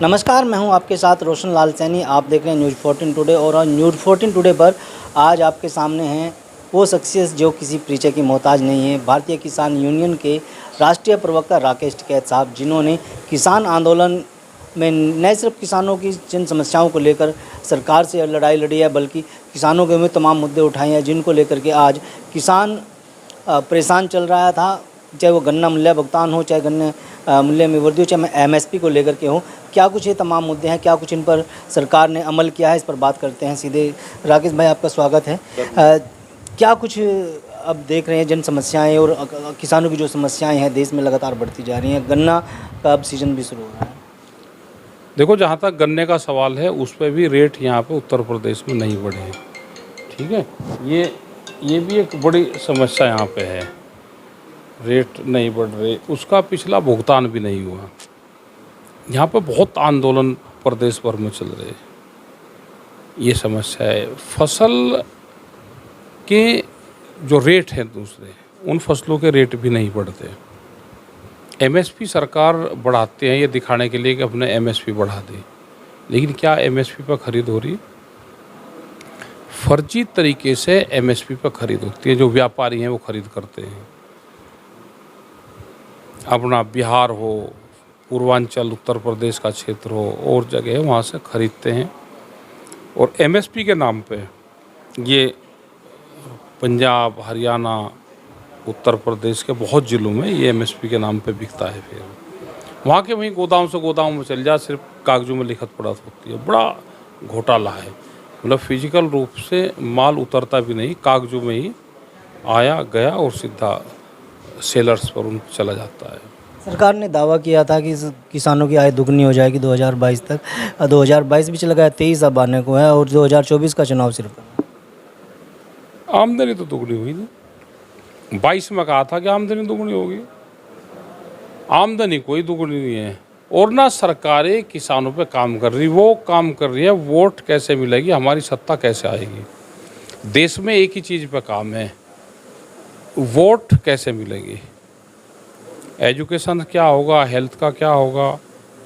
नमस्कार, मैं हूं आपके साथ रोशन लाल सैनी। आप देख रहे हैं न्यूज़ 14 टुडे और न्यूज़ 14 टुडे पर आज आपके सामने हैं वो शख्सियत जो किसी परिचय की मोहताज नहीं है। भारतीय किसान यूनियन के राष्ट्रीय प्रवक्ता राकेश टिकैत साहब, जिन्होंने किसान आंदोलन में न सिर्फ किसानों की जिन समस्याओं को लेकर सरकार से लड़ाई लड़ी है, बल्कि किसानों के में तमाम मुद्दे उठाए हैं, जिनको लेकर के आज किसान परेशान चल रहा था। चाहे वो गन्ना मूल्य भुगतान हो, चाहे गन्ने मूल्य में वृद्धि हो, चाहे एमएसपी को लेकर के हो, क्या कुछ ये तमाम मुद्दे हैं, क्या कुछ इन पर सरकार ने अमल किया है, इस पर बात करते हैं सीधे। राकेश भाई, आपका स्वागत है। क्या कुछ अब देख रहे हैं जन समस्याएं और किसानों की जो समस्याएं हैं देश में लगातार बढ़ती जा रही हैं। गन्ना का अब सीजन भी शुरू हो रहा है। देखो, जहाँ तक गन्ने का सवाल है उस पर भी रेट यहाँ पे उत्तर प्रदेश में नहीं बढ़े हैं। ठीक है, ये भी एक बड़ी समस्या यहाँ पे है। रेट नहीं बढ़ रहे, उसका पिछला भुगतान भी नहीं हुआ। यहाँ पे बहुत आंदोलन प्रदेश भर में चल रहे, ये समस्या है। फसल के जो रेट हैं दूसरे, उन फसलों के रेट भी नहीं बढ़ते। एमएसपी सरकार बढ़ाते हैं ये दिखाने के लिए कि अपने एमएसपी बढ़ा दें, लेकिन क्या एमएसपी पर खरीद हो रही? फर्जी तरीके से एमएसपी पर खरीद होती है। जो व्यापारी हैं वो खरीद करते हैं। अपना बिहार हो, पूर्वांचल उत्तर प्रदेश का क्षेत्र हो और जगह है, वहाँ से खरीदते हैं और एमएसपी के नाम पे ये पंजाब, हरियाणा, उत्तर प्रदेश के बहुत ज़िलों में ये एमएसपी के नाम पे बिकता है। फिर वहाँ के वहीं गोदाम से गोदाम में चल जा, सिर्फ कागजों में लिखत पढ़त होती है। बड़ा घोटाला है। मतलब फिजिकल रूप से माल उतरता भी नहीं, कागजों में ही आया गया और सीधा सेलर्स पर उन चला जाता है। सरकार ने दावा किया था कि किसानों की आय दुगनी हो जाएगी 2022 तक। 2022 भी चला गया, 23 अब आने को है और 2024 का चुनाव सिर्फ। आमदनी तो दुगनी हुई नहीं। 22 में कहा था कि आमदनी दुगनी होगी। आमदनी कोई दुगनी नहीं है और ना सरकारें किसानों पे काम कर रही। वो काम कर रही है वोट कैसे मिलेगी, हमारी सत्ता कैसे आएगी। देश में एक ही चीज़ पे काम है, वोट कैसे मिलेगी। एजुकेशन क्या होगा, हेल्थ का क्या होगा,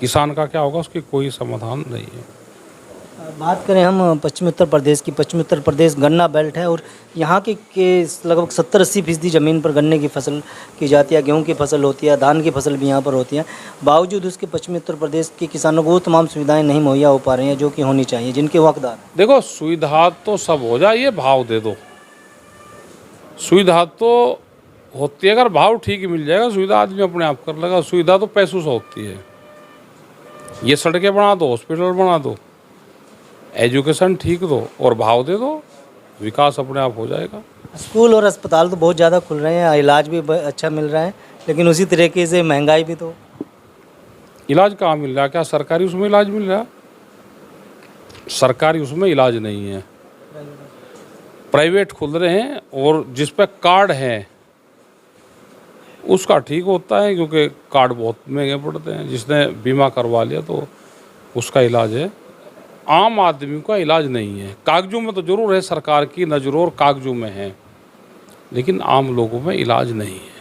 किसान का क्या होगा, उसकी कोई समाधान नहीं है। बात करें हम पश्चिमी उत्तर प्रदेश की। पश्चिमी उत्तर प्रदेश गन्ना बेल्ट है और यहाँ के लगभग 70-80% ज़मीन पर गन्ने की फसल की जाती है, गेहूं की फसल होती है, धान की फसल भी यहाँ पर होती है। बावजूद उसके पश्चिमी उत्तर प्रदेश के किसानों को वो तमाम सुविधाएं नहीं मुहैया हो पा रही हैं जो कि होनी चाहिए, जिनके वो हकदार। देखो, सुविधा तो सब हो जाए, ये भाव दे दो। सुविधा तो होती है, अगर भाव ठीक मिल जाएगा सुविधा आदमी अपने आप कर लेगा। सुविधा तो पैसों से होती है। ये सड़कें बना दो, हॉस्पिटल बना दो, एजुकेशन ठीक दो और भाव दे दो, विकास अपने आप हो जाएगा। स्कूल और अस्पताल तो बहुत ज़्यादा खुल रहे हैं, इलाज भी अच्छा मिल रहा है, लेकिन उसी तरीके से महंगाई भी। तो इलाज कहाँ मिल रहा है? क्या सरकारी उसमें इलाज मिल रहा है? सरकारी उसमें इलाज नहीं है, प्राइवेट खुल रहे हैं और जिस पे कार्ड है उसका ठीक होता है, क्योंकि कार्ड बहुत महंगे पड़ते हैं। जिसने बीमा करवा लिया तो उसका इलाज है। आम आदमी का इलाज नहीं है। कागजों में तो जरूर है, सरकार की नज़रों और कागजों में है, लेकिन आम लोगों में इलाज नहीं है।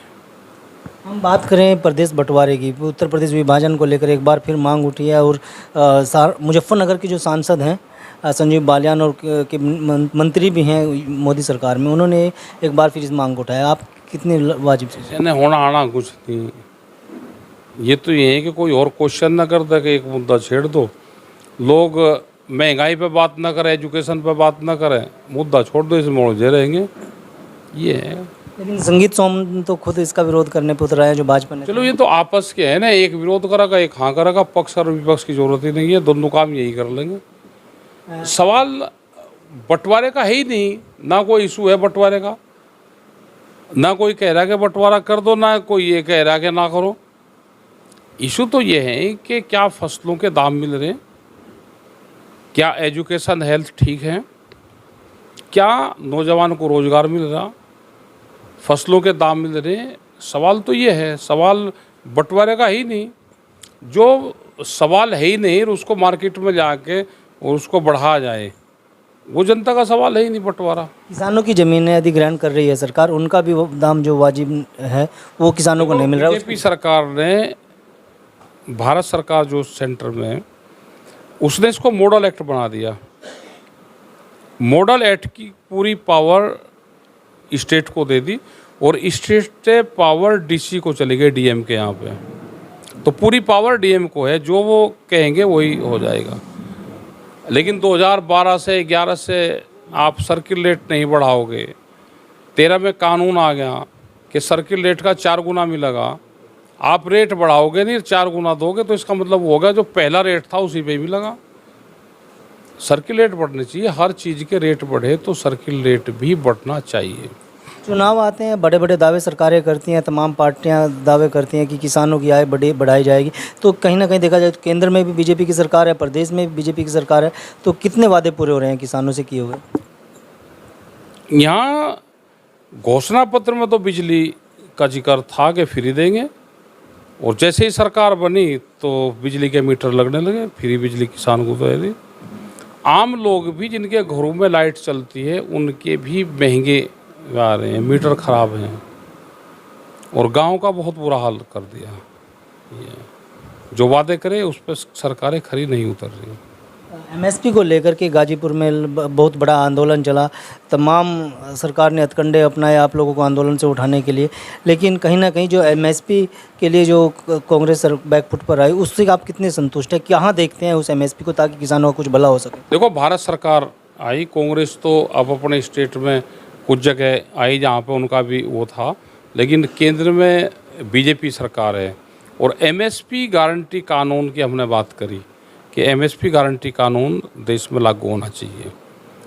हम बात करें प्रदेश बंटवारे की। उत्तर प्रदेश विभाजन को लेकर एक बार फिर मांग उठी है और मुजफ्फरनगर के जो सांसद हैं संजीव बालियान और के मंत्री भी हैं मोदी सरकार में, उन्होंने एक बार फिर इस मांग को उठाया। आप कितने वाजिब से? नहीं होना आना कुछ नहीं। ये तो ये है कि कोई और क्वेश्चन ना कर दे कि एक मुद्दा छेड़ दो। लोग महंगाई पे बात ना करें, एजुकेशन पे बात ना करें, मुद्दा छोड़ दो, इसमें उलझे रहेंगे। ये है। लेकिन संगीत सोम तो खुद इसका विरोध करने पर उतर रहा है जो भाजपा ने। चलो, ये तो आपस के है ना, एक विरोध करेगा एक हाँ करेगा। पक्ष और विपक्ष की जरूरत ही नहीं है, दोनों काम यही कर लेंगे। सवाल बंटवारे का है ही नहीं, ना कोई इशू है बंटवारे का, ना कोई कह रहा है कि बंटवारा कर दो, ना कोई ये कह रहा है कि ना करो। इशू तो ये है कि क्या फसलों के दाम मिल रहे हैं, क्या एजुकेशन हेल्थ ठीक है, क्या नौजवान को रोज़गार मिल रहा, फसलों के दाम मिल रहे हैं। सवाल तो ये है, सवाल बंटवारे का ही नहीं। जो सवाल है ही नहीं उसको मार्केट में जाके और उसको बढ़ाया जाए, वो जनता का सवाल है ही नहीं बंटवारा। किसानों की ज़मीनें अधिग्रहण कर रही है सरकार, उनका भी वो दाम जो वाजिब है वो किसानों को नहीं मिल रहा है। बीजेपी सरकार ने, भारत सरकार जो सेंटर में उसने इसको मॉडल एक्ट बना दिया। मॉडल एक्ट की पूरी पावर स्टेट को दे दी और स्टेट से पावर डीसी को चली गई, डीएम के यहाँ पे। तो पूरी पावर डीएम को है, जो वो कहेंगे वही हो जाएगा। लेकिन 2012 से 11 से आप सर्किल रेट नहीं बढ़ाओगे। 13 में कानून आ गया कि सर्किल रेट का 4 गुना मिलेगा। आप रेट बढ़ाओगे नहीं, 4 गुना दोगे, तो इसका मतलब होगा जो पहला रेट था उसी पे भी लगा। सर्किल रेट बढ़ने चाहिए, हर चीज़ के रेट बढ़े तो सर्किल रेट भी बढ़ना चाहिए। चुनाव आते हैं, बड़े बड़े दावे सरकारें करती हैं, तमाम पार्टियां दावे करती हैं कि किसानों की आय बढ़ाई जाएगी। तो कहीं ना कहीं देखा जाए तो केंद्र में भी बीजेपी की सरकार है, प्रदेश में भी बीजेपी की सरकार है, तो कितने वादे पूरे हो रहे हैं किसानों से किए हुए? यहाँ घोषणा पत्र में तो बिजली का जिक्र था कि फ्री देंगे, और जैसे ही सरकार बनी तो बिजली के मीटर लगने लगे, फ्री बिजली किसान को दे दी। आम लोग भी जिनके घरों में लाइट चलती है उनके भी महंगे आ रहे हैं, मीटर ख़राब हैं, और गांव का बहुत बुरा हाल कर दिया। ये जो वादे करे उस पर सरकारें खरी नहीं उतर रही। एमएसपी को लेकर के गाजीपुर में बहुत बड़ा आंदोलन चला, तमाम सरकार ने हथकंडे अपनाए आप लोगों को आंदोलन से उठाने के लिए, लेकिन कहीं ना कहीं जो एमएसपी के लिए जो कांग्रेस बैकफुट पर आई, उससे आप कितने संतुष्ट हैं? कहाँ देखते हैं उस एमएसपी को ताकि किसानों का कुछ भला हो सके? देखो, भारत सरकार आई, कांग्रेस तो अब अपने स्टेट में कुछ जगह आई जहाँ पे उनका भी वो था, लेकिन केंद्र में बीजेपी सरकार है। और एमएसपी गारंटी कानून की हमने बात करी कि एमएसपी गारंटी कानून देश में लागू होना चाहिए,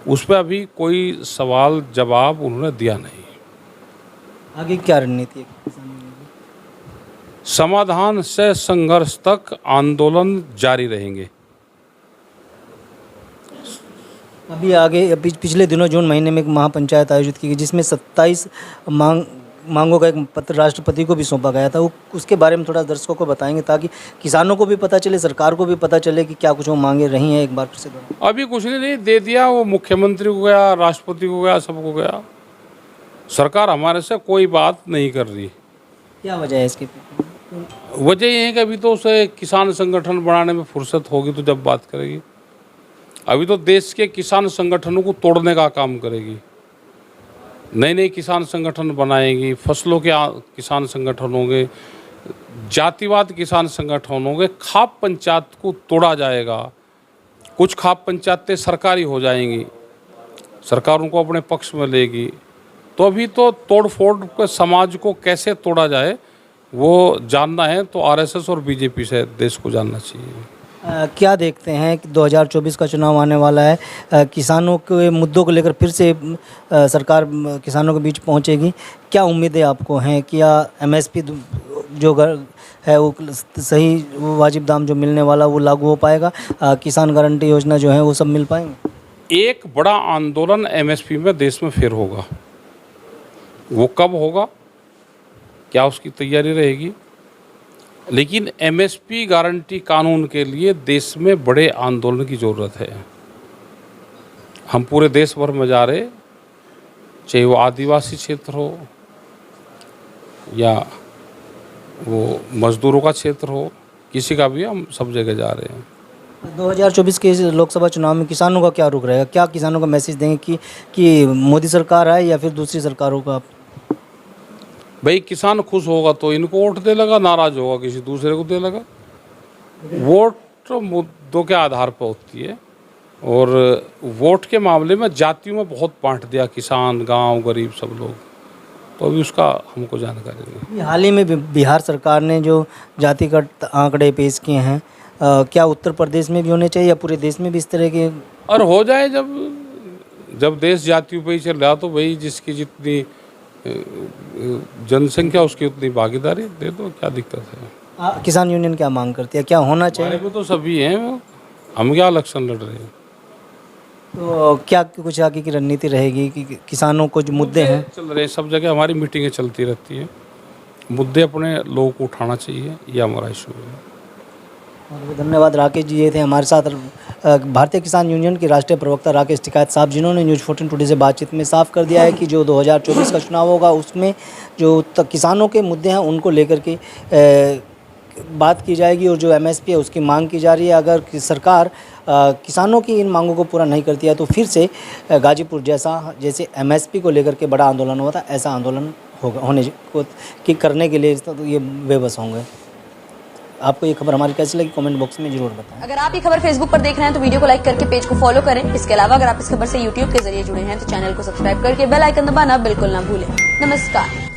उस पर अभी कोई सवाल जवाब उन्होंने दिया नहीं। आगे क्या रणनीति है? समाधान से संघर्ष तक आंदोलन जारी रहेंगे। अभी पिछले दिनों जून महीने में एक महापंचायत आयोजित की गई, जिसमें 27 मांगों का एक पत्र राष्ट्रपति को भी सौंपा गया था। वो उसके बारे में थोड़ा दर्शकों को बताएंगे ताकि किसानों को भी पता चले, सरकार को भी पता चले कि क्या कुछ वो मांगे रही हैं। एक बार फिर से अभी कुछ नहीं दे दिया, वो मुख्यमंत्री को गया, राष्ट्रपति को गया, सबको गया। सरकार हमारे से कोई बात नहीं कर रही। क्या वजह है इसकी? वजह ये है कि अभी तो उसे किसान संगठन बनाने में फुर्सत होगी तो जब बात करेगी। अभी तो देश के किसान संगठनों को तोड़ने का काम करेगी। नए नए किसान संगठन बनाएगी, फसलों के किसान संगठन होंगे, जातिवाद किसान संगठन होंगे, खाप पंचायत को तोड़ा जाएगा। कुछ खाप पंचायतें सरकारी हो जाएंगी, सरकार उनको अपने पक्ष में लेगी। तो अभी तो तोड़ फोड़ के समाज को कैसे तोड़ा जाए वो जानना है, तो आरएसएस और बीजेपी से देश को जानना चाहिए। क्या देखते हैं कि 2024 का चुनाव आने वाला है, किसानों के मुद्दों को लेकर फिर से सरकार किसानों के बीच पहुंचेगी? क्या उम्मीदें आपको हैं? क्या एमएसपी जो है वो सही, वो वाजिब दाम जो मिलने वाला वो लागू हो पाएगा? किसान गारंटी योजना जो है वो सब मिल पाएंगे? एक बड़ा आंदोलन एमएसपी में देश में फिर होगा। वो कब होगा, क्या उसकी तैयारी रहेगी? लेकिन एमएसपी गारंटी कानून के लिए देश में बड़े आंदोलन की ज़रूरत है। हम पूरे देश भर में जा रहे, चाहे वो आदिवासी क्षेत्र हो या वो मजदूरों का क्षेत्र हो, किसी का भी, हम सब जगह जा रहे हैं। 2024 के लोकसभा चुनाव में किसानों का क्या रुख रहेगा? क्या किसानों का मैसेज देंगे कि मोदी सरकार आए या फिर दूसरी सरकारों का? भाई, किसान खुश होगा तो इनको वोट दे लगा, नाराज होगा किसी दूसरे को दे लगा। वोट तो मुद्दों के आधार पर होती है, और वोट के मामले में जातियों में बहुत बांट दिया, किसान, गांव, गरीब, सब लोग। तो अभी उसका हमको जानकारी नहीं। हाल ही में बिहार सरकार ने जो जातिगत आंकड़े पेश किए हैं, क्या उत्तर प्रदेश में भी होने चाहिए या पूरे देश में भी इस तरह के? और हो जाए, जब देश जातियों पर ही चल रहा, तो भाई जिसकी जितनी जनसंख्या उसकी उतनी भागीदारी दे दो, क्या दिक्कत है? किसान यूनियन क्या मांग करती है, क्या होना चाहिए? में तो सभी हैं, हम क्या इलेक्शन लड़ रहे हैं? तो क्या कुछ आगे की रणनीति रहेगी कि किसानों को जो मुद्दे हैं चल रहे हैं, सब जगह हमारी मीटिंगें चलती रहती हैं, मुद्दे अपने लोगों को उठाना चाहिए, ये हमारा इशू है। बहुत धन्यवाद। राकेश जी ये थे हमारे साथ, भारतीय किसान यूनियन के राष्ट्रीय प्रवक्ता राकेश टिकैत साहब, जिन्होंने न्यूज़ 14 टुडे से बातचीत में साफ कर दिया है कि जो 2024 का चुनाव होगा उसमें जो किसानों के मुद्दे हैं उनको लेकर के बात की जाएगी और जो एमएसपी है उसकी मांग की जा रही है। अगर सरकार किसानों की इन मांगों को पूरा नहीं करती है तो फिर से गाजीपुर जैसे एमएसपी को लेकर के बड़ा आंदोलन हुआ था, ऐसा आंदोलन होने को कि करने के लिए तो ये बेबस होंगे। आपको ये खबर हमारी कैसी लगी कमेंट बॉक्स में जरूर बताएं। अगर आप ये खबर फेसबुक पर देख रहे हैं तो वीडियो को लाइक करके पेज को फॉलो करें। इसके अलावा अगर आप इस खबर से यूट्यूब के जरिए जुड़े हैं तो चैनल को सब्सक्राइब करके बेल आइकन दबाना बिल्कुल ना भूलें। नमस्कार।